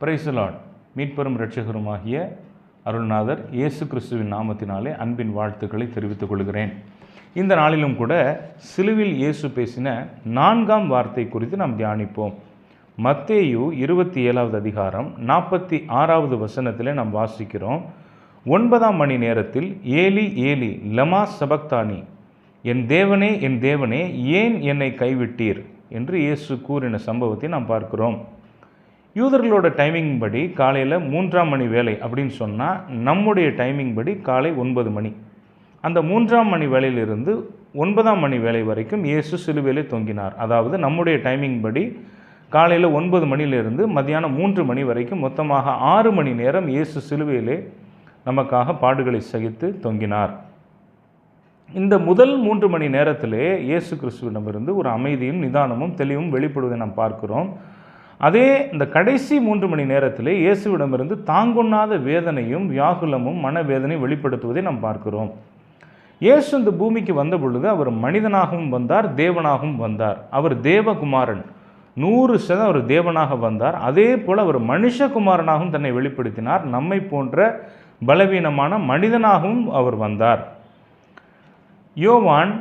Praise the Lord. மீட்பெரும் இரட்சகருமாகிய அருள்நாதர் இயேசு கிறிஸ்துவின் நாமத்தினாலே அன்பின் வாழ்த்துக்களை தெரிவித்துக் கொள்கிறேன். இந்த நாளிலும் கூட சிலுவில் இயேசு பேசின 4ஆம் வார்த்தை குறித்து நாம் தியானிப்போம். மத்தேயு 27வது அதிகாரம் 46வது வசனத்திலே நாம் வாசிக்கிறோம். 9ஆம் மணி நேரத்தில் ஏலி ஏலி லமா சபக்தானி, என் தேவனே என் தேவனே ஏன் என்னை கைவிட்டீர் என்று இயேசு கூறின சம்பவத்தை நாம் பார்க்கிறோம். யூதர்களோட டைமிங் படி காலையில் 3ஆம் மணி வேலை அப்படின்னு சொன்னால் நம்முடைய டைமிங் படி காலை 9 மணி. அந்த 3ஆம் மணி வேலையிலிருந்து 9ஆம் மணி வேலை வரைக்கும் இயேசு சிலுவையிலே தொங்கினார். அதாவது நம்முடைய டைமிங் படி காலையில் 9 மணியிலிருந்து மத்தியானம் 3 மணி வரைக்கும் மொத்தமாக 6 மணி நேரம் இயேசு சிலுவையிலே நமக்காக பாடுகளை சகித்து தொங்கினார். இந்த முதல் 3 மணி நேரத்திலே இயேசு கிறிஸ்துவிடமிருந்து ஒரு அமைதியும் நிதானமும் தெளிவும் வெளிப்படுவதை நாம் பார்க்கிறோம். அதே இந்த கடைசி 3 மணி நேரத்திலே இயேசுவிடமிருந்து தாங்கொண்ணாத வேதனையும் வியாகுலமும் மனவேதனையும் வெளிப்படுத்துவதை நாம் பார்க்கிறோம். இயேசு இந்த பூமிக்கு வந்த பொழுது அவர் மனிதனாகவும் வந்தார், தேவனாகவும் வந்தார். அவர் தேவகுமாரன், 100% அவர் தேவனாக வந்தார். அதே போல் அவர் மனுஷகுமாரனாகவும் தன்னை வெளிப்படுத்தினார். நம்மை போன்ற பலவீனமான மனிதனாகவும் அவர் வந்தார். யோவான்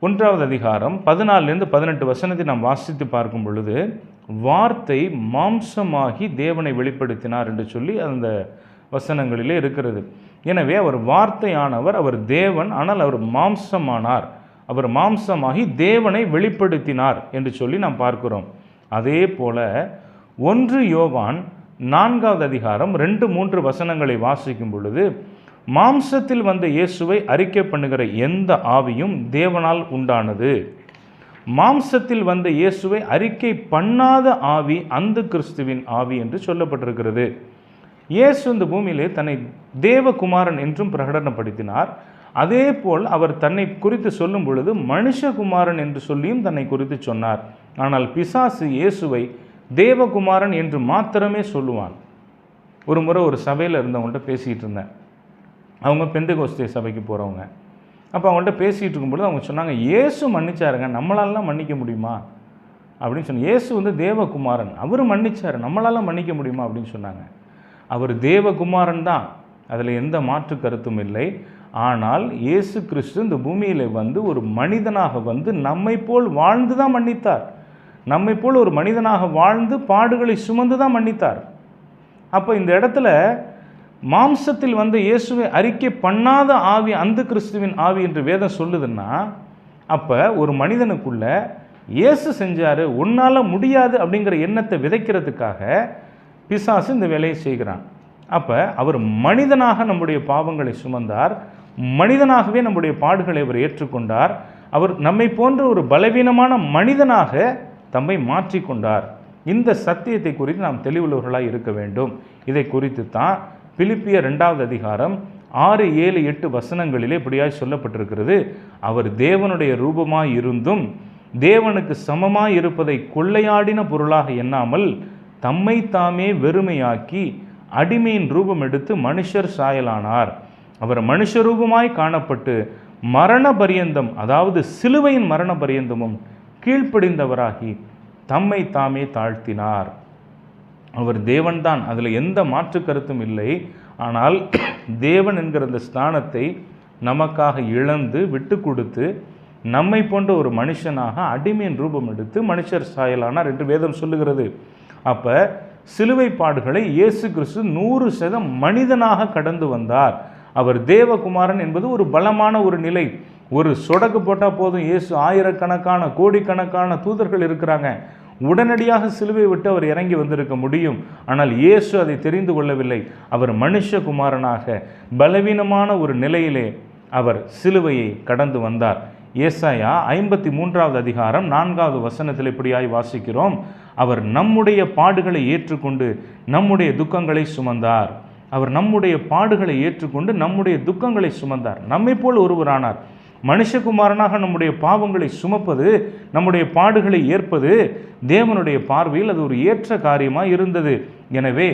1வது அதிகாரம் 14லிருந்து 18 வசனத்தை நாம் வாசித்து பார்க்கும் பொழுது, வார்த்தை மாம்சமாகி தேவனை வெளிப்படுத்தினார் என்று சொல்லி அந்த வசனங்களிலே இருக்கிறது. எனவே அவர் வார்த்தையானவர், அவர் தேவன், ஆனால் அவர் மாம்சமானார். அவர் மாம்சமாகி தேவனை வெளிப்படுத்தினார் என்று சொல்லி நாம் பார்க்கிறோம். அதே போல 1 யோவான் 4வது அதிகாரம் 2-3 வசனங்களை வாசிக்கும் பொழுது, மாம்சத்தில் வந்த இயேசுவை அறிக்கை பண்ணுகிற எந்த ஆவியும் தேவனால் உண்டானது. மாம்சத்தில் வந்த இயேசுவை அறிக்கை பண்ணாத ஆவி அந்த கிறிஸ்துவின் ஆவி என்று சொல்லப்பட்டிருக்கிறது. இயேசு இந்த பூமியிலே தன்னை தேவகுமாரன் என்றும் பிரகடனப்படுத்தினார். அதே போல் அவர் தன்னை குறித்து சொல்லும் பொழுது மனுஷகுமாரன் என்று சொல்லியும் தன்னை குறித்து சொன்னார். ஆனால் பிசாசு இயேசுவை தேவகுமாரன் என்று மாத்திரமே சொல்லுவான். ஒரு முறை ஒரு சபையில் இருந்தவங்கள்ட்ட பேசிகிட்டு இருந்தேன். அவங்க பெந்தெகோஸ்தே சபைக்கு போகிறவங்க. அப்போ அவங்கள்ட்ட பேசிகிட்டு இருக்கும்பொழுது அவங்க சொன்னாங்க, இயேசு மன்னிச்சாருங்க, நம்மளாலாம் மன்னிக்க முடியுமா அப்படின்னு சொன்னாங்க. இயேசு தேவகுமாரன், அவர் மன்னிச்சார், நம்மளாலாம் மன்னிக்க முடியுமா அப்படின்னு சொன்னாங்க. அவர் தேவகுமாரன் தான், அதில் எந்த மாற்று கருத்தும் இல்லை. ஆனால் இயேசு கிறிஸ்து இந்த பூமியில் ஒரு மனிதனாக நம்மை போல் வாழ்ந்து தான் மன்னித்தார். நம்மை போல் ஒரு மனிதனாக வாழ்ந்து பாடுகளை சுமந்து தான் மன்னித்தார். அப்போ இந்த இடத்துல மாம்சத்தில் இயேசுவை அறிக்கை பண்ணாத ஆவி அந்த கிறிஸ்துவின் ஆவி என்று வேதம் சொல்லுதுன்னா, அப்போ ஒரு மனிதனுக்குள்ள இயேசு செஞ்சார், உன்னால் முடியாது அப்படிங்கிற எண்ணத்தை விதைக்கிறதுக்காக பிசாசு இந்த வேலையை செய்கிறான். அப்போ அவர் மனிதனாக நம்முடைய பாவங்களை சுமந்தார், மனிதனாகவே நம்முடைய பாடுகளை அவர் ஏற்றுக்கொண்டார். அவர் நம்மை போன்ற ஒரு பலவீனமான மனிதனாக தம்மை மாற்றிக்கொண்டார். இந்த சத்தியத்தை குறித்து நாம் தெளிவுள்ளவர்களாக இருக்க வேண்டும். இதை குறித்து தான் பிலிப்பியர் 2வது அதிகாரம் 6, 7, 8 வசனங்களிலே இப்படியாய் சொல்லப்பட்டிருக்கிறது. அவர் தேவனுடைய ரூபமாய் இருந்தும் தேவனுக்கு சமமாய் இருப்பதை கொள்ளையாடின பொருளாக எண்ணாமல் தம்மை தாமே வெறுமையாக்கி அடிமையின் ரூபம் எடுத்து மனுஷர் சாயலானார். அவர் மனுஷ ரூபமாய் காணப்பட்டு மரண பரியந்தம், அதாவது சிலுவையின் மரண பரியந்தமும் கீழ்ப்படிந்தவராகி தம்மை தாமே தாழ்த்தினார். அவர் தேவன்தான், அதில் எந்த மாற்று கருத்தும் இல்லை. ஆனால் தேவன் என்கிற அந்த ஸ்தானத்தை நமக்காக இழந்து விட்டு கொடுத்து நம்மை போன்ற ஒரு மனுஷனாக அடிமையின் ரூபம் எடுத்து மனுஷர் சாயலானார் என்று வேதம் சொல்லுகிறது. அப்போ சிலுவை பாடுகளை இயேசு கிறிஸ்து 100% மனிதனாக கடந்து வந்தார். அவர் தேவகுமாரன் என்பது ஒரு பலமான ஒரு நிலை. ஒரு சொடக்கு போட்டால் போதும், இயேசு ஆயிரக்கணக்கான கோடிக்கணக்கான தூதர்கள் இருக்கிறாங்க, உடனடியாக சிலுவை விட்டு அவர் இறங்கி வந்திருக்க முடியும். ஆனால் இயேசு அதை தெரிந்து கொள்ளவில்லை. அவர் மனுஷகுமாரனாக பலவீனமான ஒரு நிலையிலே அவர் சிலுவையை கடந்து வந்தார். ஏசாயா 53வது அதிகாரம் 4வது வசனத்தில் இப்படியாய் வாசிக்கிறோம், அவர் நம்முடைய பாடுகளை ஏற்றுக்கொண்டு நம்முடைய துக்கங்களை சுமந்தார். அவர் நம்முடைய பாடுகளை ஏற்றுக்கொண்டு நம்முடைய துக்கங்களை சுமந்தார். நம்மை போல் ஒருவரானார். மனுஷகுமாரனாக நம்முடைய பாவங்களை சுமப்பது, நம்முடைய பாடுகளை ஏற்பது தேவனுடைய பார்வையில் அது ஒரு ஏற்ற காரியமாக இருந்தது. எனவே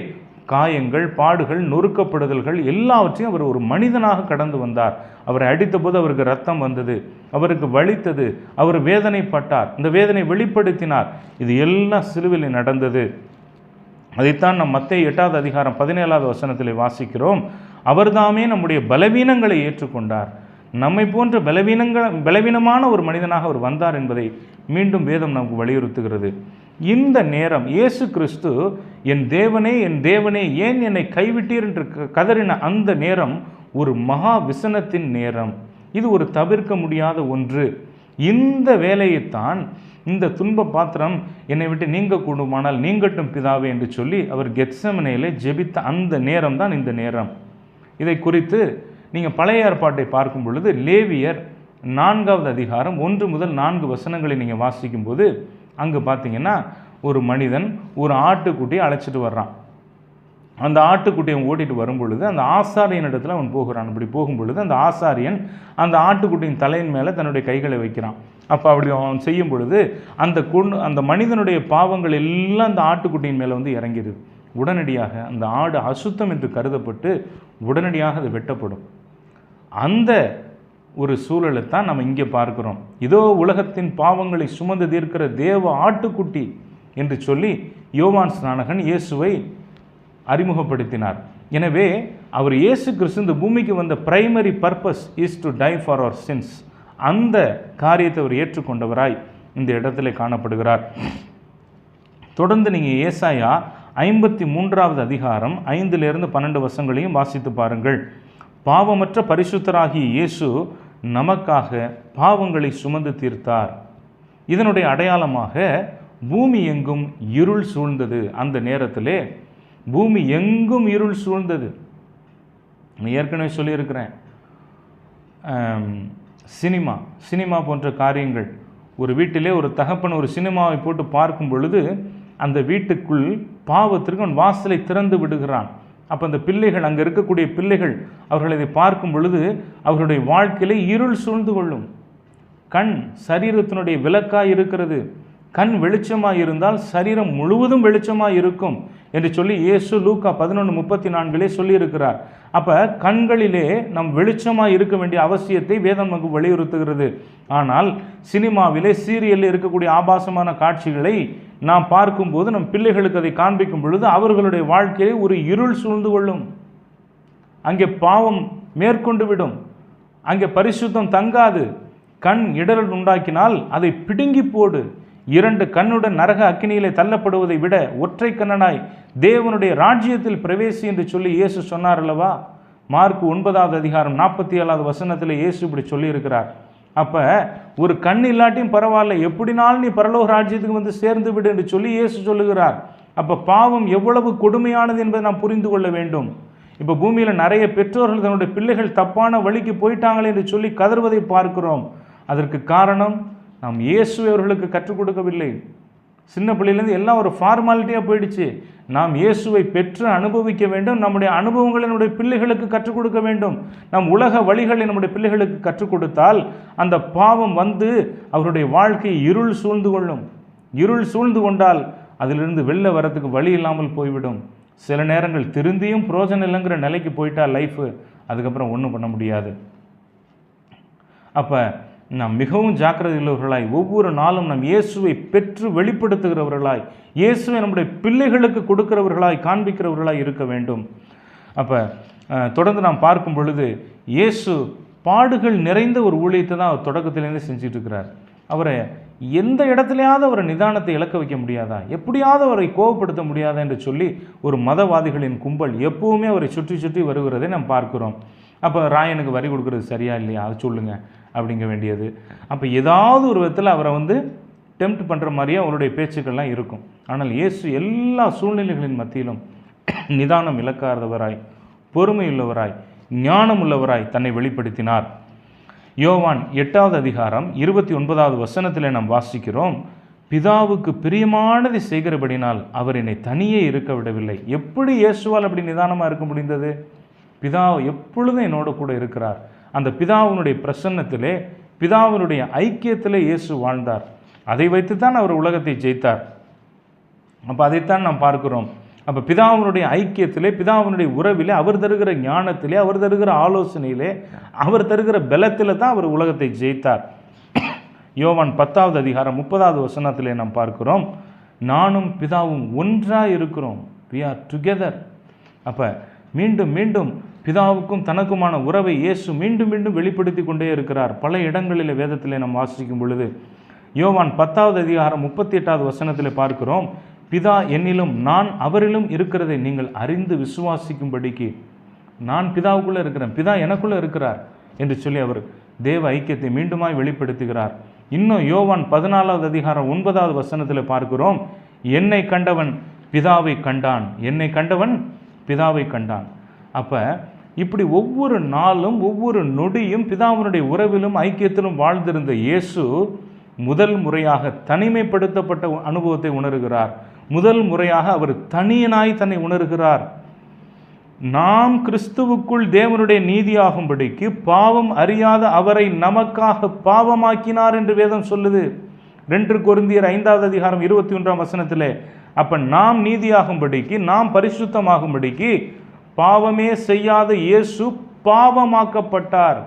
காயங்கள், பாடுகள், நொறுக்கப்படுதல்கள் எல்லாவற்றையும் அவர் ஒரு மனிதனாக கடந்து வந்தார். அவரை அடித்தபோது அவருக்கு ரத்தம் வந்தது, அவருக்கு வலித்தது, அவர் வேதனைப்பட்டார், இந்த வேதனை வெளிப்படுத்தினார். இது எல்லாம் சிலுவையில் நடந்தது. அதைத்தான் நம் மத்தேயு 8வது அதிகாரம் 17வது வசனத்திலே வாசிக்கிறோம். அவர்தாமே நம்முடைய பலவீனங்களை ஏற்றுக்கொண்டார். நம்மை போன்ற பலவீனமான ஒரு மனிதனாக அவர் வந்தார் என்பதை மீண்டும் வேதம் நமக்கு வலியுறுத்துகிறது. இந்த நேரம் இயேசு கிறிஸ்து என் தேவனே என் தேவனே ஏன் என்னை கைவிட்டீர் என்று கதறின அந்த நேரம் ஒரு மகா விசனத்தின் நேரம். இது ஒரு தவிர்க்க முடியாத ஒன்று. இந்த வேலையைத்தான் இந்த துன்ப பாத்திரம் என்னை விட்டு நீங்க கூடுமானால் நீங்கட்டும் பிதாவே என்று சொல்லி அவர் கெத்செமனேலே ஜெபித்த அந்த நேரம் தான் இந்த நேரம். இதை குறித்து நீங்கள் பழைய ஏற்பாட்டை பார்க்கும் பொழுது லேவியர் 4வது அதிகாரம் 1 முதல் 4 வசனங்களை நீங்கள் வாசிக்கும்போது அங்கே பார்த்தீங்கன்னா ஒரு மனிதன் ஒரு ஆட்டுக்குட்டியை அழைச்சிட்டு வர்றான். அந்த ஆட்டுக்குட்டியை ஓட்டிட்டு வரும் பொழுது அந்த ஆசாரியன் இடத்துல அவன் போகிறான். அப்படி போகும் பொழுது அந்த ஆசாரியன் அந்த ஆட்டுக்குட்டியின் தலையின் மேலே தன்னுடைய கைகளை வைக்கிறான். அப்போ அப்படி அவன் செய்யும் பொழுது அந்த மனிதனுடைய பாவங்கள் எல்லாம் அந்த ஆட்டுக்குட்டியின் மேலே வந்து இறங்கிடுது. உடனடியாக அந்த ஆடு அசுத்தம் என்று கருதப்பட்டு உடனடியாக அது வெட்டப்படும். அந்த ஒரு சூழலை தான் நம்ம இங்கே பார்க்கிறோம். இதோ உலகத்தின் பாவங்களை சுமந்து தீர்க்கிற தேவ ஆட்டுக்குட்டி என்று சொல்லி யோவான் ஸ்நானகன் இயேசுவை அறிமுகப்படுத்தினார். எனவே அவர் இயேசு கிறிஸ்து இந்த பூமிக்கு வந்த primary purpose is to die for our sins. அந்த காரியத்தை அவர் ஏற்றுக்கொண்டவராய் இந்த இடத்துல காணப்படுகிறார். தொடர்ந்து நீங்கள் ஏசாயா 53வது அதிகாரம் 5லிருந்து 12 வசனங்களையும் வாசித்து பாருங்கள். பாவமற்ற பரிசுத்தராகிய இயேசு நமக்காக பாவங்களை சுமந்து தீர்த்தார். இதனுடைய அடையாளமாக பூமி எங்கும் இருள் சூழ்ந்தது. அந்த நேரத்திலே பூமி எங்கும் இருள் சூழ்ந்தது. ஏற்கனவே சொல்லியிருக்கிறேன், சினிமா போன்ற காரியங்கள். ஒரு வீட்டிலே ஒரு தகப்பன் ஒரு சினிமாவை போட்டு பார்க்கும் பொழுது அந்த வீட்டுக்குள் பாவத்திற்கு அவன் வாசலை திறந்து விடுகிறான். அப்போ அந்த பிள்ளைகள், அங்கே இருக்கக்கூடிய பிள்ளைகள், அவர்கள் இதை பார்க்கும் பொழுது அவர்களுடைய வாழ்க்கையிலே இருள் சூழ்ந்து கொள்ளும். கண் சரீரத்தினுடைய விளக்காய் இருக்கிறது. கண் வெளிச்சமாக இருந்தால் சரீரம் முழுவதும் வெளிச்சமாக இருக்கும் என்று சொல்லி இயேசு லூக்கா 11:34 சொல்லியிருக்கிறார். அப்போ கண்களிலே நம் வெளிச்சமாக இருக்க வேண்டிய அவசியத்தை வேதம் நமக்கு வலியுறுத்துகிறது. ஆனால் சினிமாவிலே சீரியலில் இருக்கக்கூடிய ஆபாசமான காட்சிகளை நாம் பார்க்கும்போது நம் பிள்ளைகளுக்கு அதை காண்பிக்கும் பொழுது அவர்களுடைய வாழ்க்கையை ஒரு இருள் சூழ்ந்து கொள்ளும். அங்கே பாவம் மேற்கொண்டு விடும். அங்கே பரிசுத்தம் தங்காது. கண் இடரல் உண்டாக்கினால் அதை பிடுங்கி போடு. 2 கண்ணுடன் நரக அக்கினியிலே தள்ளப்படுவதை விட ஒற்றை கண்ணனாய் தேவனுடைய ராஜ்யத்தில் பிரவேசி என்று சொல்லி இயேசு சொன்னார் அல்லவா? மார்க் 9வது அதிகாரம் 47வது வசனத்தில் இயேசு இப்படி சொல்லியிருக்கிறார். அப்போ ஒரு கண் இல்லாட்டியும் பரவாயில்ல, எப்படினாலும் நீ பரலோக ராஜ்யத்துக்கு வந்து சேர்ந்து விடு என்று சொல்லி இயேசு சொல்லுகிறார். அப்போ பாவம் எவ்வளவு கொடுமையானது என்பதை நாம் புரிந்து கொள்ள வேண்டும். இப்போ பூமியில் நிறைய பெற்றோர்கள் தன்னுடைய பிள்ளைகள் தப்பான வழிக்கு போயிட்டாங்களே என்று சொல்லி கதறுவதை பார்க்கிறோம். அதற்கு காரணம் நாம் இயேசுவை அவர்களுக்கு கற்றுக் கொடுக்கவில்லை. சின்ன பிள்ளையிலேருந்து எல்லாம் ஒரு ஃபார்மாலிட்டியாக போயிடுச்சு. நாம் இயேசுவை பெற்று அனுபவிக்க வேண்டும். நம்முடைய அனுபவங்களை நம்முடைய பிள்ளைகளுக்கு கற்றுக் கொடுக்க வேண்டும். நம் உலக வழிகளை நம்முடைய பிள்ளைகளுக்கு கற்றுக் கொடுத்தால் அந்த பாவம் வந்து அவருடைய வாழ்க்கையை இருள் சூழ்ந்து கொள்ளும். இருள் சூழ்ந்து கொண்டால் அதிலிருந்து வெளில வரத்துக்கு வழி இல்லாமல் போய்விடும். சில நேரங்கள் திருந்தியும் புரோஜனம் இல்லைங்கிற நிலைக்கு போயிட்டால் லைஃபு, அதுக்கப்புறம் ஒன்றும் பண்ண முடியாது. அப்போ நாம் மிகவும் ஜாக்கிரதை உள்ளவர்களாய் ஒவ்வொரு நாளும் நம் இயேசுவை பெற்று வெளிப்படுத்துகிறவர்களாய், இயேசுவை நம்முடைய பிள்ளைகளுக்கு கொடுக்கிறவர்களாய், காண்பிக்கிறவர்களாய் இருக்க வேண்டும். அப்போ தொடர்ந்து நாம் பார்க்கும் பொழுது இயேசு பாடுகள் நிறைந்த ஒரு ஊழியத்தை தான் அவர் தொடக்கத்திலேருந்து செஞ்சுட்டு இருக்கிறார். அவரை எந்த இடத்துலையாவது அவரை நிதானத்தை இழக்க வைக்க முடியாதா, எப்படியாவது அவரை கோபப்படுத்த முடியாதா என்று சொல்லி ஒரு மதவாதிகளின் கும்பல் எப்பவுமே அவரை சுற்றி சுற்றி வருகிறதை நாம் பார்க்கிறோம். அப்போ ராயனுக்கு வரி கொடுக்குறது சரியா இல்லையா, அதை சொல்லுங்கள் அப்படிங்க வேண்டியது. அப்போ ஏதாவது ஒரு விதத்தில் அவரை வந்து டெம்ப்ட் பண்ணுற மாதிரியே அவருடைய பேச்சுக்கள்லாம் இருக்கும். ஆனால் இயேசு எல்லா சூழ்நிலைகளின் மத்தியிலும் நிதானம் இழக்காதவராய், பொறுமையுள்ளவராய், ஞானம் உள்ளவராய் தன்னை வெளிப்படுத்தினார். யோவான் 8வது அதிகாரம் 29வது வசனத்தில் நாம் வாசிக்கிறோம், பிதாவுக்கு பிரியமானதை செய்கிறபடினால் அவர் என்னை தனியே இருக்க விடவில்லை. எப்படி இயேசுவால் அப்படி நிதானமாக இருக்க முடிந்தது? பிதா எப்பொழுதும் என்னோட கூட இருக்கிறார். அந்த பிதாவினுடைய பிரசன்னத்திலே, பிதாவினுடைய ஐக்கியத்திலே இயேசு வாழ்ந்தார். அதை வைத்து தான் அவர் உலகத்தை ஜெயித்தார். அப்போ அதைத்தான் நாம் பார்க்கிறோம். அப்போ பிதாவினுடைய ஐக்கியத்திலே, பிதாவினுடைய உறவிலே, அவர் தருகிற ஞானத்திலே, அவர் தருகிற ஆலோசனையிலே, அவர் தருகிற பலத்தில் தான் அவர் உலகத்தை ஜெயித்தார். யோவான் 10வது அதிகாரம் 30வது வசனத்திலே நாம் பார்க்கிறோம், நானும் பிதாவும் ஒன்றாக இருக்கிறோம். we are together. அப்போ மீண்டும் மீண்டும் பிதாவுக்கும் தனக்குமான உறவை இயேசு மீண்டும் மீண்டும் வெளிப்படுத்தி கொண்டே இருக்கிறார். பல இடங்களில் வேதத்தில் நாம் வாசிக்கும் பொழுது யோவான் 10வது அதிகாரம் 38வது வசனத்தில் பார்க்கிறோம், பிதா என்னிலும் நான் அவரிலும் இருக்கிறதை நீங்கள் அறிந்து விசுவாசிக்கும்படிக்கு, நான் பிதாவுக்குள்ளே இருக்கிறேன், பிதா எனக்குள்ளே இருக்கிறார் என்று சொல்லி அவர் தேவ ஐக்கியத்தை மீண்டுமாய் வெளிப்படுத்துகிறார். இன்னும் யோவான் 14வது அதிகாரம் 9வது வசனத்தில் பார்க்கிறோம், என்னை கண்டவன் பிதாவை கண்டான், என்னை கண்டவன் பிதாவை கண்டான். அப்போ இப்படி ஒவ்வொரு நாளும் ஒவ்வொரு நொடியும் பிதாவினுடைய உறவிலும் ஐக்கியத்திலும் வாழ்ந்திருந்த இயேசு முதல் முறையாக தனிமைப்படுத்தப்பட்ட அனுபவத்தை உணர்கிறார். முதல் முறையாக அவர் தனியனாய் தன்னை உணர்கிறார். நாம் கிறிஸ்துவுக்குள் தேவனுடைய நீதியாகும்படிக்கு பாவம் அறியாத அவரை நமக்காக பாவமாக்கினார் என்று வேதம் சொல்லுது. 2 கொரிந்தியர் 5வது அதிகாரம் 21ஆம் வசனத்திலே, அப்ப நாம் நீதியாகும்படிக்கு, நாம் பரிசுத்தமாகும்படிக்கு பாவமே செய்யாத இயேசு பாவமாக்கப்பட்டார்.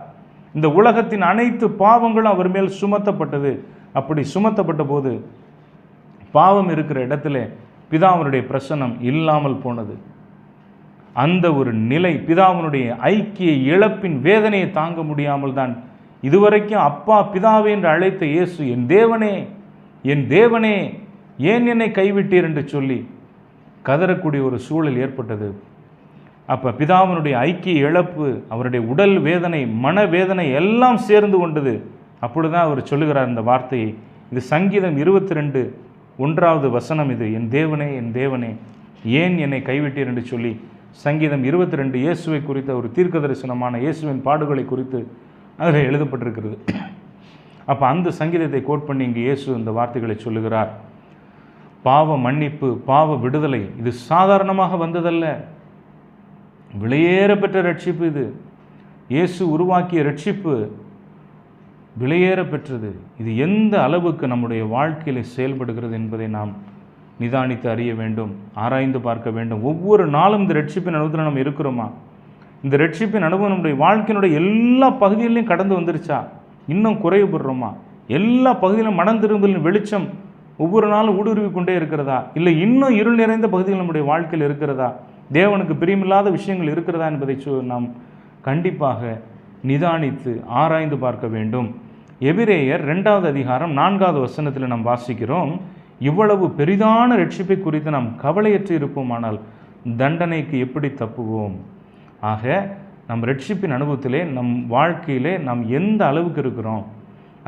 இந்த உலகத்தின் அனைத்து பாவங்களும் அவர் மேல் சுமத்தப்பட்டது. அப்படி சுமத்தப்பட்ட போது பாவம் இருக்கிற இடத்துல பிதாவினுடைய பிரசன்னம் இல்லாமல் போனது. அந்த ஒரு நிலை, பிதாவினுடைய ஐக்கிய இழப்பின் வேதனையை தாங்க முடியாமல் தான் இதுவரைக்கும் அப்பா பிதாவே என்று அழைத்த இயேசு, என் தேவனே என் தேவனே ஏன் என்னை கைவிட்டீர் என்று சொல்லி கதறக்கூடிய ஒரு சூழல் ஏற்பட்டது. அப்போ பிதாவினுடைய ஐக்கிய இழப்பு, அவருடைய உடல் வேதனை, மனவேதனை எல்லாம் சேர்ந்து கொண்டது. அப்பொழுதுதான் அவர் சொல்லுகிறார் இந்த வார்த்தையை. இது சங்கீதம் 22:1வது வசனம். இது என் தேவனே என் தேவனே ஏன் என்னை கைவிட்டீர் என்று சொல்லி சங்கீதம் 22 இயேசுவை குறித்த ஒரு தீர்க்க தரிசனமான இயேசுவின் பாடுகளை குறித்து அதில் எழுதப்பட்டிருக்கிறது. அப்போ அந்த சங்கீதத்தை கோட் பண்ணி இங்கே இயேசு இந்த வார்த்தைகளை சொல்லுகிறார். பாவ மன்னிப்பு, பாவ விடுதலை இது சாதாரணமாக வந்ததல்ல, விலையேற பெற்ற ரட்சிப்பு. இது இயேசு உருவாக்கிய ரட்சிப்பு விலையேற பெற்றது. இது எந்த அளவுக்கு நம்முடைய வாழ்க்கையில் செயல்படுகிறது என்பதை நாம் நிதானித்து அறிய வேண்டும், ஆராய்ந்து பார்க்க வேண்டும். ஒவ்வொரு நாளும் இந்த ரட்சிப்பின் அனுபவத்தில் நம்ம இருக்கிறோமா? இந்த ரட்சிப்பின் அனுபவம் நம்முடைய வாழ்க்கையினுடைய எல்லா பகுதிகளிலும் கடந்து வந்துருச்சா? இன்னும் குறைவுபடுறோமா? எல்லா பகுதியிலும் மனம் திரும்பலின் வெளிச்சம் ஒவ்வொரு நாளும் ஊடுருவி கொண்டே இருக்கிறதா? இல்லை இன்னும் இருள் நிறைந்த பகுதிகள் நம்முடைய வாழ்க்கையில் இருக்கிறதா? தேவனுக்கு பிரியமில்லாத விஷயங்கள் இருக்கிறதா என்பதை நாம் கண்டிப்பாக நிதானித்து ஆராய்ந்து பார்க்க வேண்டும். எபிரேயர் 2வது அதிகாரம் 4வது வசனத்தில் நாம் வாசிக்கிறோம், இவ்வளவு பெரிதான ரட்சிப்பை குறித்து நாம் கவலையற்று இருப்போமானால் தண்டனைக்கு எப்படி தப்புவோம்? ஆக நம் ரட்சிப்பின் அனுபவத்திலே, நம் வாழ்க்கையிலே நாம் எந்த அளவுக்கு இருக்கிறோம்?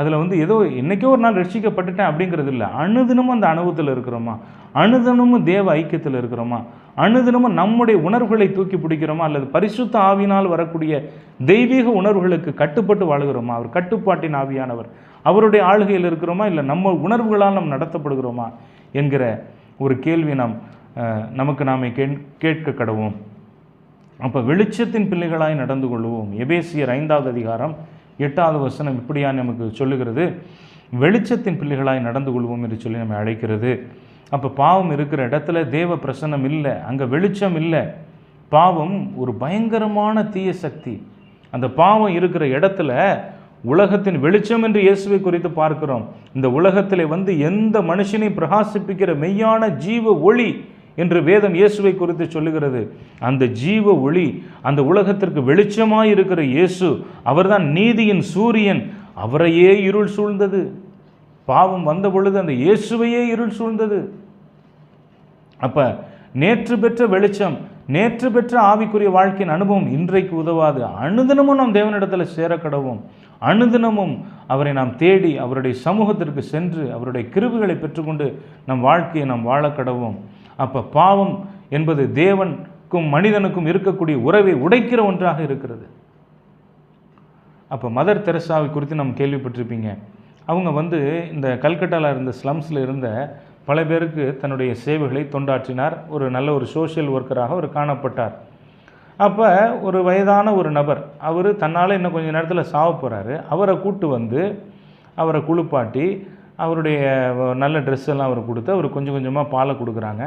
அதில் ஏதோ என்றைக்கோ ஒரு நாள் ரட்சிக்கப்பட்டுட்டேன் அப்படிங்கிறது இல்லை. அனுதினமும் அந்த அனுபவத்தில் இருக்கிறோமா? அனுதினமும் தேவ ஐக்கியத்தில் இருக்கிறோமா? அனுதினமும் நம்முடைய உணர்வுகளை தூக்கி பிடிக்கிறோமா? அல்லது பரிசுத்த ஆவியினால் வரக்கூடிய தெய்வீக உணர்வுகளுக்கு கட்டுப்பட்டு வாழுகிறோமா? அவர் கட்டுப்பாட்டின் ஆவியானவர், அவருடைய ஆளுகையில் இருக்கிறோமா? இல்லை நம்ம உணர்வுகளால் நாம் நடத்தப்படுகிறோமா என்கிற ஒரு கேள்வி நமக்கு நாமே கேட்க கடவோம். அப்போ வெளிச்சத்தின் பிள்ளைகளாய் நடந்து கொள்வோம். எபேசியர் 5வது அதிகாரம் 8வது வசனம் இப்படியா நமக்கு சொல்லுகிறது, வெளிச்சத்தின் பிள்ளைகளாய் நடந்து கொள்வோம் என்று சொல்லி நம்ம அழைக்கிறது. அப்போ பாவம் இருக்கிற இடத்துல தேவ பிரசன்னம் இல்லை, அங்கே வெளிச்சம் இல்லை. பாவம் ஒரு பயங்கரமான தீய சக்தி. அந்த பாவம் இருக்கிற இடத்துல உலகத்தின் வெளிச்சம் என்று இயேசுவை குறித்து பார்க்கிறோம். இந்த உலகத்தில் எந்த மனுஷனை பிரகாசிப்பிக்கிற மெய்யான ஜீவ ஒளி என்று வேதம் இயேசுவை குறித்து சொல்லுகிறது. அந்த ஜீவ ஒளி, அந்த உலகத்திற்கு வெளிச்சமாய் இருக்கிற இயேசு, அவர்தான் நீதியின் சூரியன். அவரையே இருள் சூழ்ந்தது. பாவம் வந்த பொழுது அந்த இயேசுவையே இருள் சூழ்ந்தது. அப்ப நேற்று பெற்ற வெளிச்சம், நேற்று பெற்ற ஆவிக்குரிய வாழ்க்கையின் அனுபவம் இன்றைக்கு உதவாது. அனுதினமும் நாம் தேவனிடத்தில் சேர கடவோம். அனுதினமும் அவரை நாம் தேடி அவருடைய சமூகத்திற்கு சென்று அவருடைய கிருபைகளை பெற்றுக்கொண்டு நம் வாழ்க்கையை நாம் வாழ கடவோம். அப்போ பாவம் என்பது தேவனுக்கும் மனிதனுக்கும் இருக்கக்கூடிய உறவை உடைக்கிற ஒன்றாக இருக்கிறது. அப்போ மதர் தெரசாவை குறித்து நம்ம கேள்விப்பட்டிருப்பீங்க. அவங்க இந்த கல்கட்டாவில் இருந்த ஸ்லம்ஸில் இருந்த பல பேருக்கு தன்னுடைய சேவைகளை தொண்டாற்றினார். ஒரு நல்ல ஒரு சோஷியல் ஒர்க்கராக அவர் காணப்பட்டார். அப்போ ஒரு வயதான ஒரு நபர், அவர் தன்னால் இன்னும் கொஞ்சம் நேரத்தில் சாவ போகிறாரு. அவரை கூட்டு அவரை குளிப்பாட்டி அவருடைய நல்ல ட்ரெஸ் எல்லாம் அவர் கொடுத்து அவர் கொஞ்சம் கொஞ்சமாக பாலை கொடுக்குறாங்க.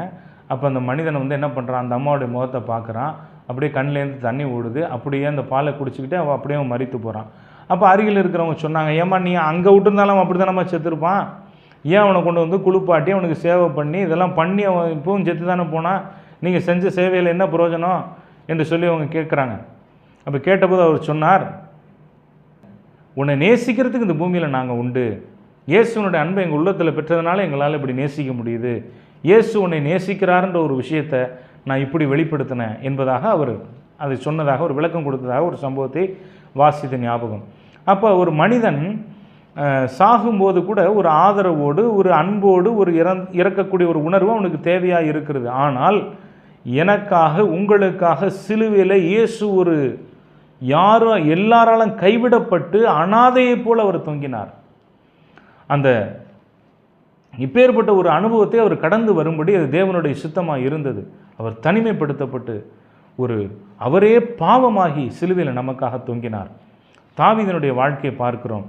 அப்போ அந்த மனிதனை என்ன பண்ணுறான், அந்த அம்மாவுடைய முகத்தை பார்க்குறான். அப்படியே கண்ணிலேருந்து தண்ணி ஓடுது. அப்படியே அந்த பாலை குடிச்சிக்கிட்டு அவன் அப்படியே மறித்து போகிறான். அப்போ அருகில் இருக்கிறவங்க சொன்னாங்க, ஏம்மா நீ அங்கே விட்டுருந்தாலும் அப்படி தானம்மா செத்துருப்பான், ஏன் அவனை கொண்டு குளிப்பாட்டி அவனுக்கு சேவை பண்ணி இதெல்லாம் பண்ணி அவன் இப்பவும் செத்து தானே போனான், நீங்கள் செஞ்ச சேவையில் என்ன பிரயோஜனம் என்று சொல்லி அவங்க கேட்குறாங்க. அப்போ கேட்டபோது அவர் சொன்னார், உன்னை நேசிக்கிறதுக்கு இந்த பூமியில் நாங்கள் உண்டு. இயேசுனுடைய அன்பை எங்கள் உள்ளத்தில் பெற்றதுனால எங்களால் இப்படி நேசிக்க முடியுது. இயேசு உன்னை நேசிக்கிறார்ன்ற ஒரு விஷயத்தை நான் இப்படி வெளிப்படுத்தினேன் என்பதாக அவர் அதை சொன்னதாக ஒரு விளக்கம் கொடுத்ததாக ஒரு சம்பவத்தை வாசித்த ஞாபகம். அப்போ ஒரு மனிதன் சாகும்போது கூட ஒரு ஆதரவோடு, ஒரு அன்போடு, ஒரு இறக்கக்கூடிய ஒரு உணர்வு அவனுக்கு தேவையாக இருக்கிறது. ஆனால் எனக்காக உங்களுக்காக சிலுவையில் இயேசு ஒரு யாரும் எல்லாராலும் கைவிடப்பட்டு அனாதையைப் போல் அவர் தொங்கினார். அந்த இப்பேற்பட்ட ஒரு அனுபவத்தை அவர் கடந்து வரும்படி அது தேவனுடைய சித்தமாக இருந்தது. அவர் தனிமைப்படுத்தப்பட்டு அவரே பாவமாகி சிலுவையில் நமக்காக தொங்கினார். தாவீதினுடைய வாழ்க்கையை பார்க்கிறோம்.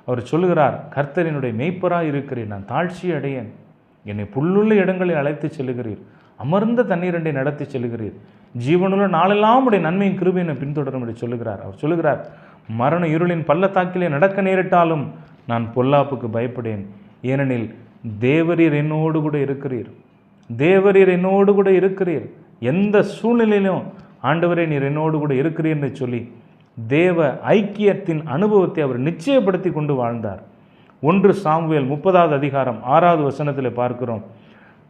அவர் சொல்லுகிறார், கர்த்தரினுடைய மெய்ப்பராக இருக்கிறேன், நான் தாழ்ச்சி அடையேன், என்னை புல்லுள்ள இடங்களில் அழைத்து செல்லுகிறீர், அமர்ந்த தண்ணீரண்டை நடத்தி செல்லுகிறீர், ஜீவனுள்ள நாளெல்லாம் உடைய நன்மையின் கிருபையை பின்தொடரும் என்று சொல்லுகிறார். அவர் சொல்லுகிறார், மரண இருளின் பள்ளத்தாக்கிலே நடக்க நேரிட்டாலும் நான் பொல்லாப்புக்கு பயப்படேன், ஏனெனில் தேவரீர் என்னோடு கூட இருக்கிறீர். தேவரீர் என்னோடு கூட இருக்கிறீர். எந்த சூழ்நிலையிலும் ஆண்டவரே நீர் என்னோடு கூட இருக்கிறீர் என்று சொல்லி தேவ ஐக்கியத்தின் அனுபவத்தை அவர் நிச்சயப்படுத்தி கொண்டு வாழ்ந்தார். 1 சாமுவேல் 30வது அதிகாரம் 6வது வசனத்தில் பார்க்கிறோம்,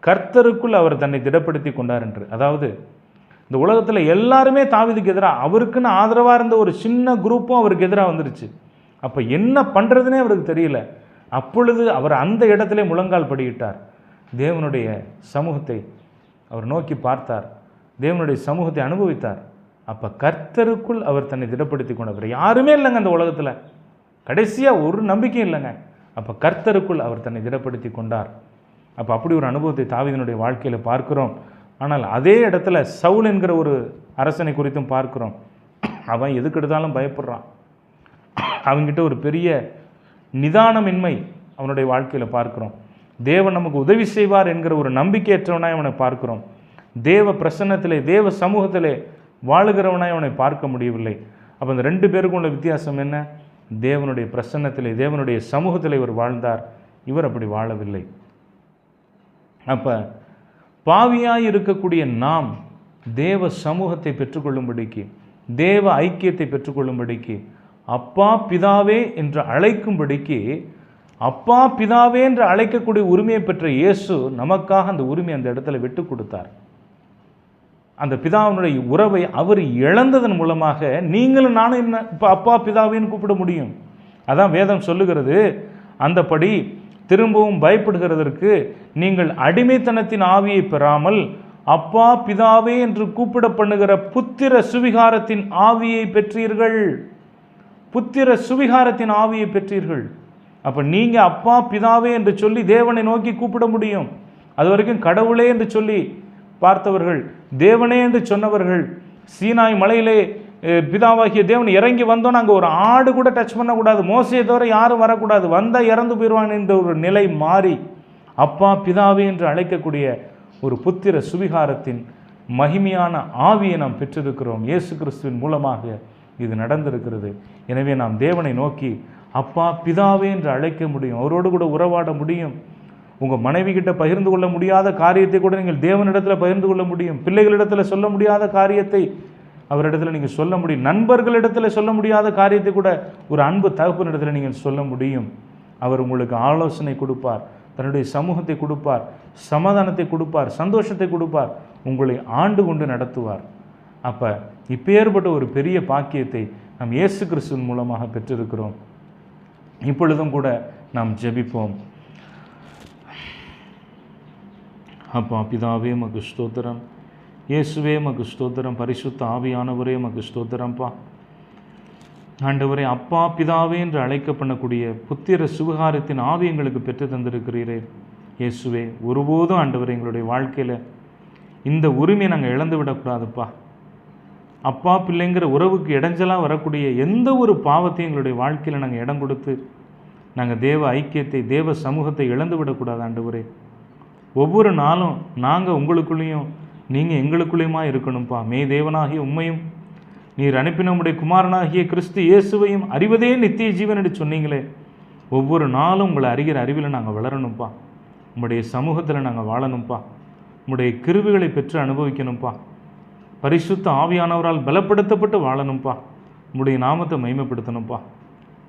கர்த்தருக்குள் அவர் தன்னை திடப்படுத்தி கொண்டார் என்று. அதாவது இந்த உலகத்தில் எல்லாருமே தாவீதுக்கு எதிராக, அவருக்குன்னு ஆதரவாக இருந்த ஒரு சின்ன குரூப்பும் அவருக்கு எதிராக வந்துருச்சு. அப்போ என்ன பண்ணுறதுனே அவருக்கு தெரியல. அப்பொழுது அவர் அந்த இடத்திலே முழங்கால் படியிட்டார். தேவனுடைய சமூகத்தை அவர் நோக்கி பார்த்தார், தேவனுடைய சமூகத்தை அனுபவித்தார். அப்போ கர்த்தருக்குள் அவர் தன்னை திடப்படுத்தி கொண்டவர். யாருமே இல்லைங்க அந்த உலகத்தில், கடைசியாக ஒரு நம்பிக்கையும் இல்லைங்க. அப்போ கர்த்தருக்குள் அவர் தன்னை திடப்படுத்தி கொண்டார். அப்போ அப்படி ஒரு அனுபவத்தை தாவீதினுடைய வாழ்க்கையில் பார்க்கிறோம். ஆனால் அதே இடத்துல சவுல் என்கிற ஒரு அரசனை குறித்தும் பார்க்கிறோம். அவன் எதுக்கு எடுத்தாலும் பயப்படுறான். அவங்கிட்ட ஒரு பெரிய நிதானமின்மை அவனுடைய வாழ்க்கையில் பார்க்கிறோம். தேவன் நமக்கு உதவி செய்வார் என்கிற ஒரு நம்பிக்கையற்றவனாய் அவனை பார்க்கிறோம். தேவ பிரசன்னத்திலே, தேவ சமூகத்திலே வாழுகிறவனாய் அவனை பார்க்க முடியவில்லை. அப்போ இந்த 2 பேருக்கும் உள்ள வித்தியாசம் என்ன? தேவனுடைய பிரசன்னத்திலே, தேவனுடைய சமூகத்திலே இவர் வாழ்ந்தார், இவர் அப்படி வாழவில்லை. அப்போ பாவியாய் இருக்கக்கூடிய நாம் தேவ சமூகத்தை பெற்றுக்கொள்ளும்படிக்கு, தேவ ஐக்கியத்தை பெற்றுக்கொள்ளும்படிக்கு, அப்பா பிதாவே என்று அழைக்கும்படிக்கு, அப்பா பிதாவே என்று அழைக்கக்கூடிய உரிமையை பெற்ற இயேசு நமக்காக அந்த உரிமையை அந்த இடத்துல விட்டு கொடுத்தார். அந்த பிதாவினுடைய உறவை அவர் இழந்ததன் மூலமாக நீங்களும் நானும் என்ன இப்போ அப்பா பிதாவேன்னு கூப்பிட முடியும். அதான் வேதம் சொல்லுகிறது, அந்தபடி திரும்பவும் பயப்படுகிறதற்கு நீங்கள் அடிமைத்தனத்தின் ஆவியை பெறாமல் அப்பா பிதாவே என்று கூப்பிட பண்ணுகிற புத்திர சுவிகாரத்தின் ஆவியை பெற்றீர்கள். புத்திர சுவிகாரத்தின் ஆவியை பெற்றீர்கள். அப்போ நீங்கள் அப்பா பிதாவே என்று சொல்லி தேவனை நோக்கி கூப்பிட முடியும். அது வரைக்கும் கடவுளே என்று சொல்லி பார்த்தவர்கள், தேவனே என்று சொன்னவர்கள், சீனாய் மலையிலே பிதாவாகிய தேவன் இறங்கி வந்தோன்னு அங்கே ஒரு ஆடு கூட டச் பண்ணக்கூடாது, மோசையை தவிர யாரும் வரக்கூடாது, வந்தால் இறந்து போயிடுவாங்க என்ற ஒரு நிலை மாறி அப்பா பிதாவே என்று அழைக்கக்கூடிய ஒரு புத்திர சுவிகாரத்தின் மகிமையான ஆவியை நாம் பெற்றிருக்கிறோம். இயேசு கிறிஸ்துவின் மூலமாக இது நடந்திருக்கிறது. எனவே நாம் தேவனை நோக்கி அப்பா பிதாவே என்று அழைக்க முடியும், அவரோடு கூட உறவாட முடியும். உங்கள் மனைவி கிட்ட பகிர்ந்து கொள்ள முடியாத காரியத்தை கூட நீங்கள் தேவனிடத்தில் பகிர்ந்து கொள்ள முடியும். பிள்ளைகளிடத்தில் சொல்ல முடியாத காரியத்தை அவரிடத்தில் நீங்கள் சொல்ல முடியும். நண்பர்களிடத்தில் சொல்ல முடியாத காரியத்தை கூட ஒரு அன்பு தகப்பனிடத்தில் நீங்கள் சொல்ல முடியும். அவர் உங்களுக்கு ஆலோசனை கொடுப்பார், தன்னுடைய சமூகத்தை கொடுப்பார், சமாதானத்தை கொடுப்பார், சந்தோஷத்தை கொடுப்பார், உங்களை ஆண்டு கொண்டு நடத்துவார். அப்போ இப்பேற்பட்ட ஒரு பெரிய பாக்கியத்தை நாம் இயேசு கிறிஸ்துவின் மூலமாக பெற்றிருக்கிறோம். இப்பொழுதும் கூட நாம் ஜெபிப்போம். அப்பா பிதாவே மக்கு ஸ்தோத்திரம், இயேசுவே மக்கு ஸ்தோத்திரம், பரிசுத்த ஆவியானவரே மக்கு ஸ்தோத்திரம்ப்பா. ஆண்டவரே, அப்பா பிதாவே என்று அழைக்கப்படக்கூடிய புத்திர சுவிகாரத்தின் ஆவி எங்களுக்கு பெற்று தந்திருக்கிறீரே இயேசுவே. ஒருபோதும் ஆண்டவரே எங்களுடைய வாழ்க்கையில் இந்த உரிமையை நாங்கள் இழந்து விடக்கூடாதுப்பா. அப்பா பிள்ளைங்கிற உறவுக்கு இடைஞ்சலாக வரக்கூடிய எந்த ஒரு பாவத்தையும் எங்களுடைய வாழ்க்கையில் நாங்கள் இடம் கொடுத்து நாங்கள் தேவ ஐக்கியத்தை, தேவ சமூகத்தை இழந்து விடக்கூடாது ஆண்டவரே. ஒவ்வொரு நாளும் நாங்கள் உங்களுக்குள்ளேயும் நீங்கள் எங்களுக்குள்ளேயுமா இருக்கணும்ப்பா. மெய் தேவனாகிய உம்மையும் நீர் அனுப்பின உம்முடைய குமாரனாகிய கிறிஸ்து இயேசுவையும் அறிவதே நித்திய ஜீவன் என்று சொன்னீங்களே. ஒவ்வொரு நாளும் உங்களை அறிகிற அறிவில் நாங்கள் வளரணும்ப்பா. உங்களுடைய சமூகத்தில் நாங்கள் வாழணும்ப்பா. உம்முடைய கிருபைகளை பெற்று அனுபவிக்கணும்ப்பா. பரிசுத்த ஆவியானவரால் பலப்படுத்தப்பட்டு வாழணும்ப்பா. உம்முடைய நாமத்தை மகிமைப்படுத்தணும்ப்பா.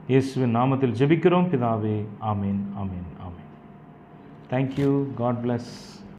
இயேசுவின் நாமத்தில் ஜெபிக்கிறோம் பிதாவே. ஆமேன், ஆமேன், ஆமேன். தேங்க்யூ. God plus.